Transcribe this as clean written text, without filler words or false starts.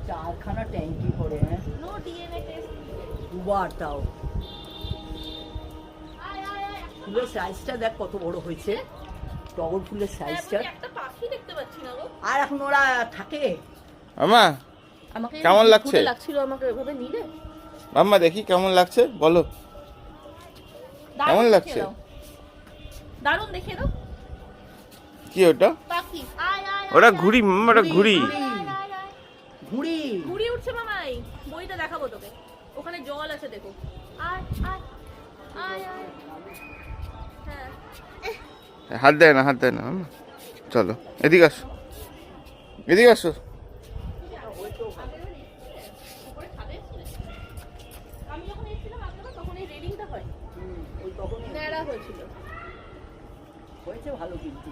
4খানা ট্যাঙ্কি করে, হ্যাঁ নো ডিএনএ টেস্ট। দুবার তাও। ফুলের সাইজটা দেখ কত বড় হয়েছে, টগর ফুলের সাইজটা। একটা পাখি দেখতে পাচ্ছি না গো। আর এখন ওরা থাকে। আমা আমাকে কেমন লাগছে? লাগছিল আমাকে এভাবে নিলে। মাম্মা দেখি কেমন লাগছে বলো। কেমন লাগছে? দারুণ, দেখিয়ে দাও। কি ওটা? পাখি। ওটা ঘুড়ি মাম্মা, ওটা ঘুড়ি। ঘুড়ি ঘুড়ি উঠছে মামাই, বইটা দেখাবো তোকে। ওখানে জল আছে দেখো। আয় আয় আয় আয়। হ্যাঁ হাত দেয় না, হাত দেয় না মাম্মা। চলো এদিকে আসো, এদিকে আসো। আমি যখন এসেছিলাম আপনারা তখন এই রেডিংটা হয়, ওই তখনই ন্যাড়া হয়েছিল। হয়েছে ভালো কিন্তু।